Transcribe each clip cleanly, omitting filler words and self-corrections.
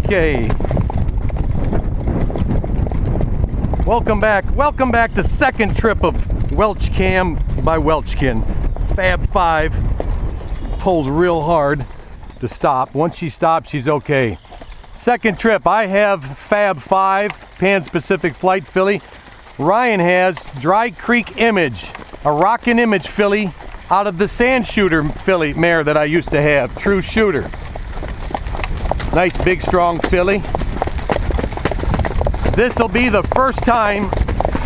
Okay. Welcome back to second trip of Welchcam by Welchcam. Fab 5 pulls real hard to stop. Once she stops, she's okay. Second trip, I have Fab 5 Pan-Pacific Flight filly. Ryan has Drycreek Image, a rockin' image filly out of the Sand Shooter filly mare that I used to have, True Shooter. Nice big strong filly. This will be the first time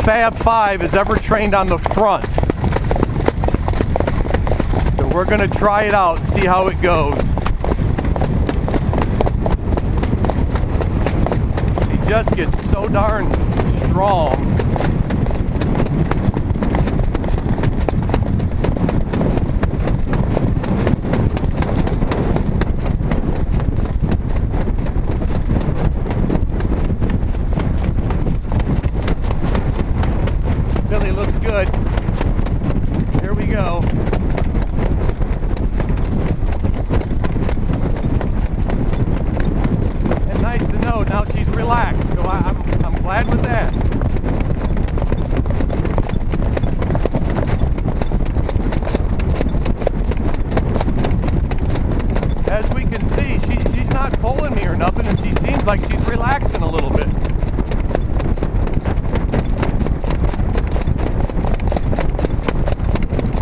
Fab 5 is ever trained on the front. So we're gonna try it out and see how it goes. She just gets so darn strong. Billy looks good. Here we go. And nice to know now she's relaxed, so I'm glad with that. As we can see, she's not pulling me or nothing, and she seems like she's relaxing a little bit.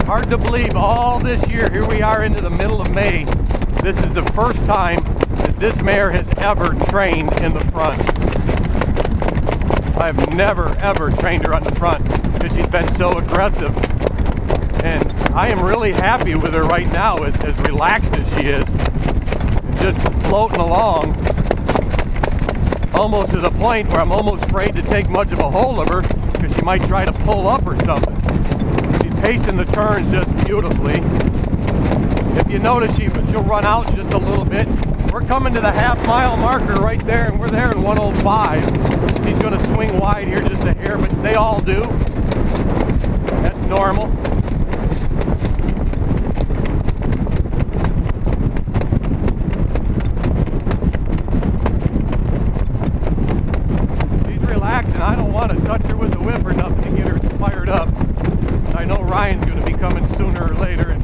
Hard to believe all this year, here we are into the middle of May, this is the first time that this mare has ever trained in the front. I've never ever trained her on the front because she's been so aggressive. And I am really happy with her right now, as relaxed as she is. And just floating along, almost to the point where I'm almost afraid to take much of a hold of her because she might try to pull up or something. Pacing the turns just beautifully. If you notice, she'll run out just a little bit. We're coming to the half-mile marker right there, and we're there in 1:05. She's going to swing wide here just a hair, but they all do. That's normal. She's relaxing. I don't want to touch her with the whip or nothing to get her fired up. I know Ryan's going to be coming sooner or later, and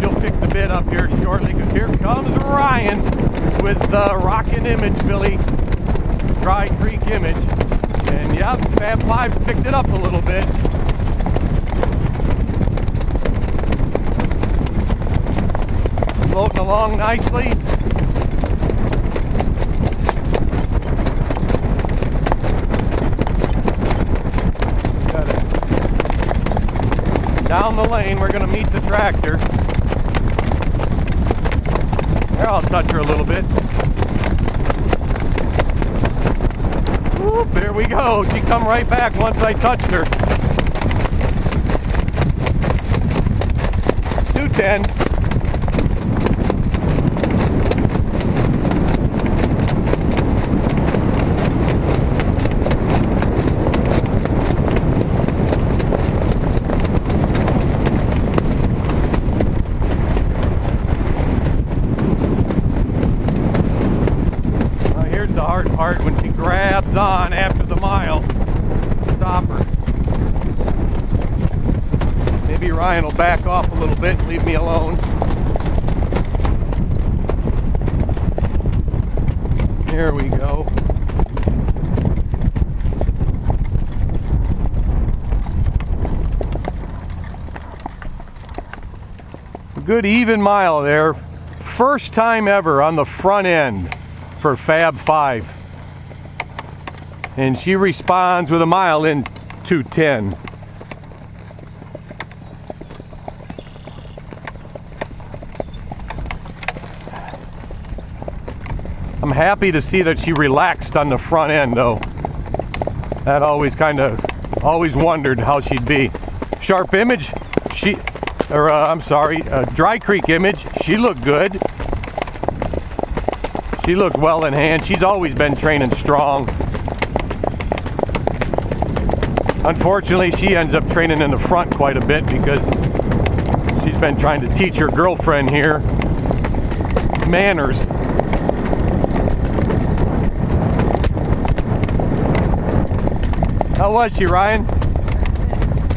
she'll pick the bit up here shortly, because here comes Ryan with the rockin' image filly, Drycreek Image. And yeah, Fab 5's picked it up a little bit. Floating along nicely. Down the lane, we're going to meet the tractor. There, I'll touch her a little bit. Whoop, there we go. She come right back once I touched her. 210. The hard part when she grabs on after the mile. Stop her. Maybe Ryan will back off a little bit and leave me alone. There we go. A good even mile there. First time ever on the front end for Fab 5, and she responds with a mile in 2:10. I'm happy to see that she relaxed on the front end, though. That always always wondered how she'd be. Sharp Image, Drycreek Image, she looked good. She looked well in hand. She's always been training strong. Unfortunately, she ends up training in the front quite a bit because she's been trying to teach her girlfriend here manners. How was she, Ryan?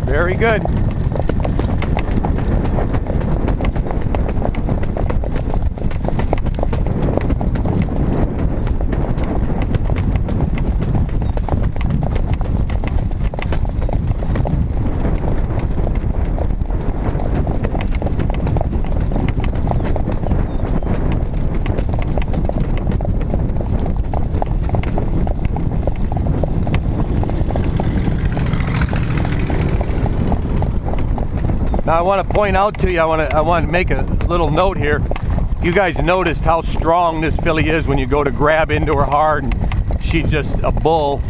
Very good. Now I want to point out to you, I want to make a little note here. You guys noticed how strong this filly is when you go to grab into her hard, and she's just a bull.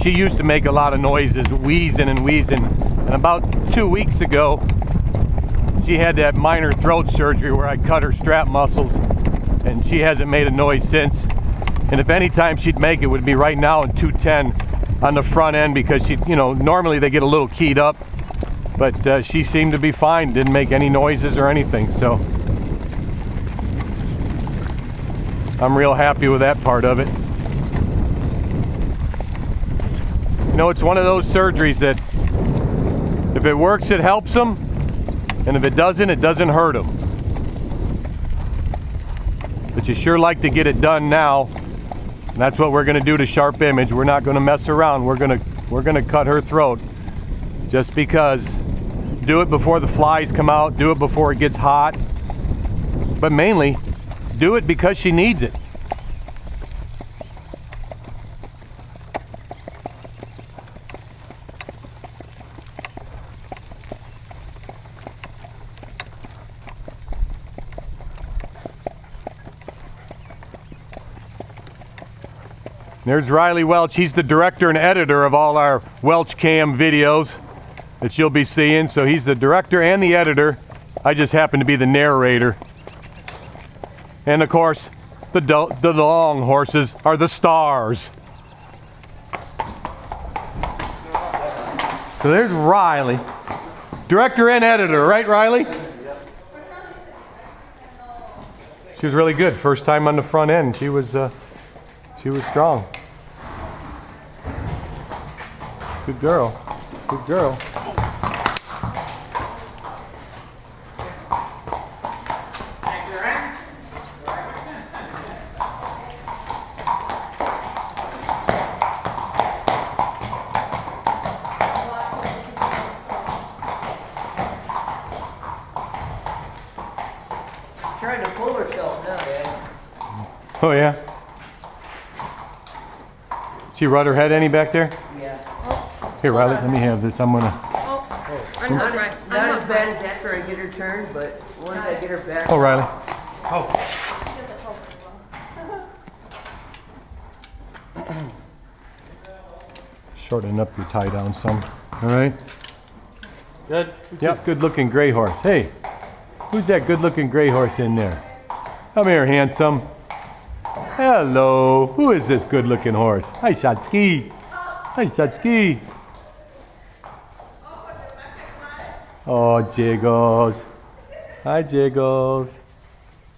She used to make a lot of noises, wheezing and wheezing. And about 2 weeks ago, she had that minor throat surgery where I cut her strap muscles, and she hasn't made a noise since. And if any time she'd make it, would be right now in 210 on the front end, because she, you know, normally they get a little keyed up. But she seemed to be fine, didn't make any noises or anything, so I'm real happy with that part of it. You know, it's one of those surgeries that if it works, it helps them, and if it doesn't hurt them. But you sure like to get it done now, and that's what we're going to do to Sharp Image. We're not going to mess around. We're going to cut her throat, just because. Do it before the flies come out, do it before it gets hot, but mainly do it because she needs it. There's Riley Welch. He's the director and editor of all our Welchcam videos that you'll be seeing. So he's the director and the editor. I just happen to be the narrator. And of course, the long horses are the stars. So there's Riley, director and editor, right, Riley? She was really good. First time on the front end. She was strong. Good girl. Good girl. Trying to pull herself now, Dad. Oh yeah. She rud her head any back there? Yeah. Here, Riley, let me have this. I'm gonna. I'm not as bad as after I get her turned, but once I get her back. Oh, Riley. Shorten up your tie down some. All right. Good. This good-looking gray horse. Hey, who's that good-looking gray horse in there? Come here, handsome. Hello. Who is this good-looking horse? Hi, Satsuki. Hi, Satsuki. Oh, Jiggles. Hi, Jiggles.